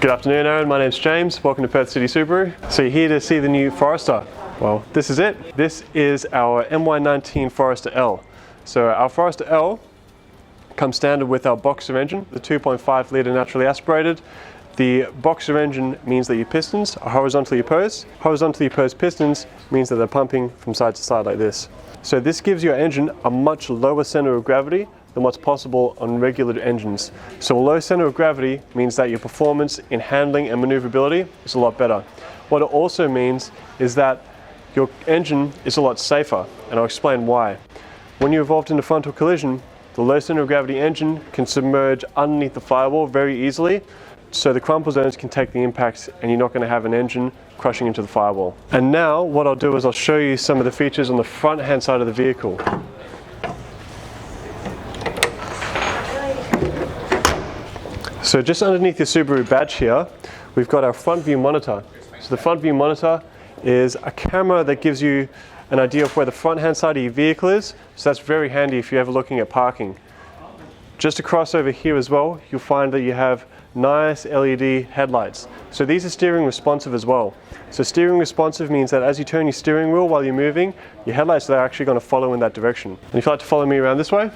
Good afternoon, Aaron. My name's James. Welcome to Perth City Subaru. So you're here to see the new Forester. Well, this is it. This is our MY19 Forester L. So our Forester L comes standard with our boxer engine, the 2.5 litre naturally aspirated. The boxer engine means that your pistons are horizontally opposed. Horizontally opposed pistons means that they're pumping from side to side like this. So this gives your engine a much lower centre of gravity than what's possible on regular engines. So a low centre of gravity means that your performance in handling and manoeuvrability is a lot better. What it also means is that your engine is a lot safer, and I'll explain why. When you're involved in a frontal collision, the low centre of gravity engine can submerge underneath the firewall very easily, so the crumple zones can take the impact and you're not going to have an engine crushing into the firewall. And now what I'll do is I'll show you some of the features on the front hand side of the vehicle. So just underneath your Subaru badge here, we've got our front view monitor. So the front view monitor is a camera that gives you an idea of where the front hand side of your vehicle is. So that's very handy if you're ever looking at parking. Just across over here as well, you'll find that you have nice LED headlights. So these are steering responsive as well. So steering responsive means that as you turn your steering wheel while you're moving, your headlights are actually going to follow in that direction. And if you'd like to follow me around this way,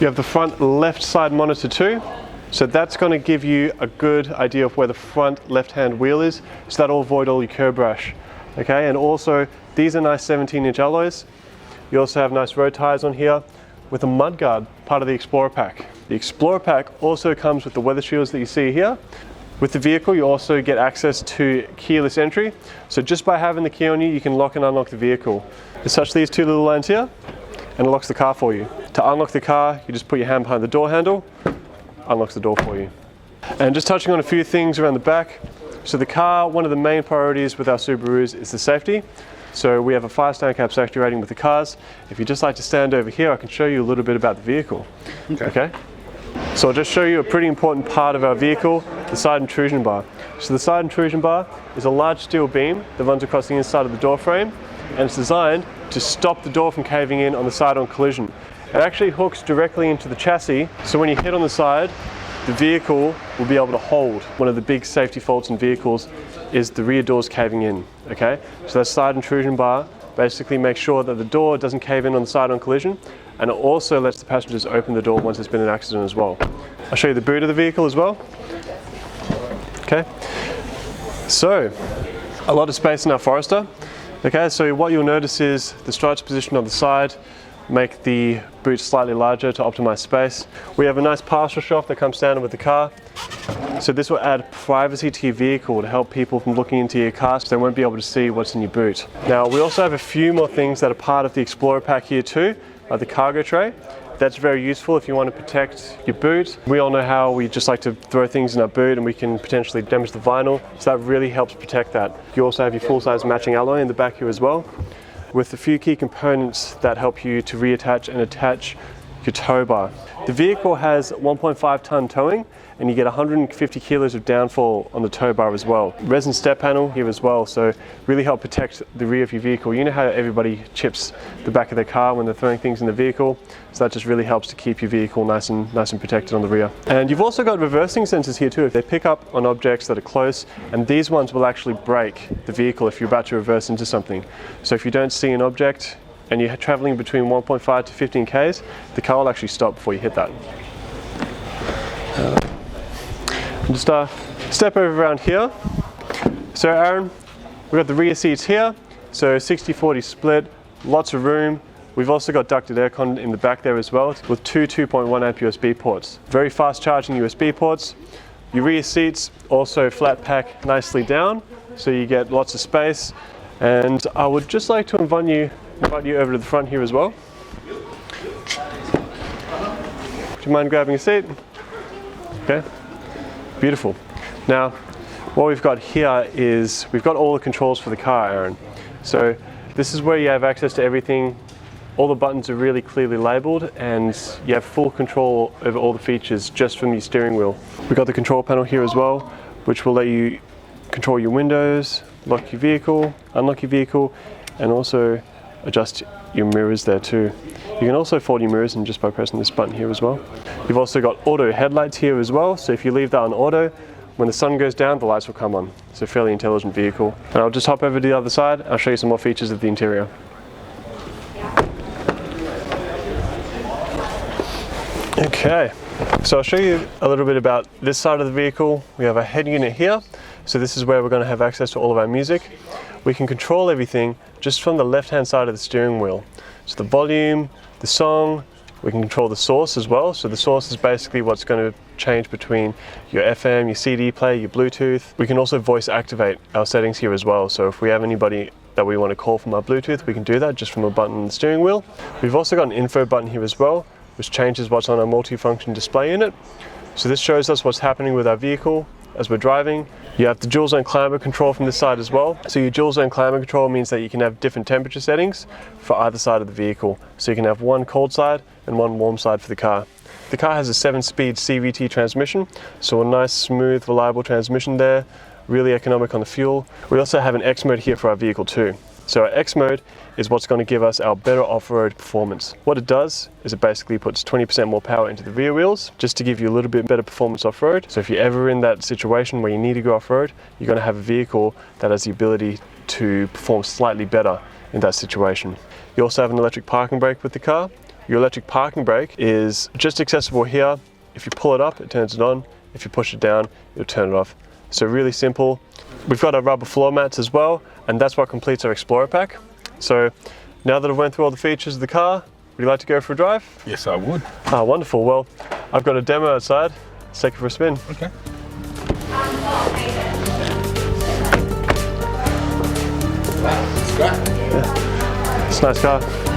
you have the front left side monitor too. So that's going to give you a good idea of where the front left hand wheel is, so that'll avoid all your curb rash. Okay, and also these are nice 17-inch alloys. You also have nice road tires on here with a mudguard, part of the Explorer pack. The Explorer pack also comes with the weather shields that you see here. With the vehicle, you also get access to keyless entry. So just by having the key on you, you can lock and unlock the vehicle. Just touch these two little lines here, and it locks the car for you. To unlock the car, you just put your hand behind the door handle, unlocks the door for you. And just touching on a few things around the back. So the car, one of the main priorities with our Subarus is the safety. So we have a 5-star cab safety rating with the cars. If you'd just like to stand over here, I can show you a little bit about the vehicle. Okay? So I'll just show you a pretty important part of our vehicle, the side intrusion bar. So the side intrusion bar is a large steel beam that runs across the inside of the door frame, and it's designed to stop the door from caving in on the side-on collision. It actually hooks directly into the chassis, so when you hit on the side, the vehicle will be able to hold. One of the big safety faults in vehicles is the rear doors caving in, okay? So that side intrusion bar basically makes sure that the door doesn't cave in on the side-on collision, and it also lets the passengers open the door once there's been an accident as well. I'll show you the boot of the vehicle as well. Okay, so a lot of space in our Forester. Okay, so what you'll notice is the struts positioned on the side make the boot slightly larger to optimize space. We have a nice partial shelf that comes standard with the car. So this will add privacy to your vehicle to help people from looking into your car so they won't be able to see what's in your boot. Now we also have a few more things that are part of the Explorer pack here too, like the cargo tray. That's very useful if you want to protect your boot. We all know how we just like to throw things in our boot and we can potentially damage the vinyl, so that really helps protect that. You also have your full-size matching alloy in the back here as well, with a few key components that help you to reattach and attach your tow bar. The vehicle has 1.5 ton towing, and you get 150 kilos of downfall on the tow bar as well. Resin step panel here as well, so really help protect the rear of your vehicle. You know how everybody chips the back of their car when they're throwing things in the vehicle, so that just really helps to keep your vehicle nice and protected on the rear. And you've also got reversing sensors here too. They pick up on objects that are close, and these ones will actually brake the vehicle if you're about to reverse into something. So if you don't see an object and you're traveling between 1.5 to 15 Ks, the car will actually stop before you hit that. Just step over around here. So Aaron, we've got the rear seats here, so 60-40 split, lots of room. We've also got ducted aircon in the back there as well, with two 2.1 amp USB ports. Very fast charging USB ports. Your rear seats also flat pack nicely down, so you get lots of space. And I would just like to invite you over to the front here as well. Do you mind grabbing a seat? Okay. Beautiful. Now, what we've got here is we've got all the controls for the car, Aaron. So this is where you have access to everything. All the buttons are really clearly labeled, and you have full control over all the features just from your steering wheel. We've got the control panel here as well, which will let you control your windows, lock your vehicle, unlock your vehicle, and also adjust your mirrors there too. You can also fold your mirrors in just by pressing this button here as well. You've also got auto headlights here as well, so if you leave that on auto, when the sun goes down, the lights will come on. It's a fairly intelligent vehicle. And I'll just hop over to the other side, I'll show you some more features of the interior. Okay, so I'll show you a little bit about this side of the vehicle. We have a head unit here, so this is where we're going to have access to all of our music. We can control everything just from the left-hand side of the steering wheel. So the volume, the song, we can control the source as well. So the source is basically what's going to change between your FM, your CD player, your Bluetooth. We can also voice activate our settings here as well. So if we have anybody that we want to call from our Bluetooth, we can do that just from a button on the steering wheel. We've also got an info button here as well, which changes what's on our multi-function display unit. So this shows us what's happening with our vehicle as we're driving. You have the dual zone climate control from this side as well. So your dual zone climate control means that you can have different temperature settings for either side of the vehicle. So you can have one cold side and one warm side for the car. The car has a 7-speed CVT transmission, so a nice, smooth, reliable transmission there, really economic on the fuel. We also have an X mode here for our vehicle too. So our X mode is what's going to give us our better off-road performance. What it does is it basically puts 20% more power into the rear wheels just to give you a little bit better performance off-road. So if you're ever in that situation where you need to go off-road, you're going to have a vehicle that has the ability to perform slightly better in that situation. You also have an electric parking brake with the car. Your electric parking brake is just accessible here. If you pull it up, it turns it on. If you push it down, it'll turn it off. So really simple. We've got our rubber floor mats as well, and that's what completes our Explorer pack. So now that I've went through all the features of the car, would you like to go for a drive? Yes, I would. Ah, wonderful. Well, I've got a demo outside. Let's take it for a spin. Okay. It's a nice car.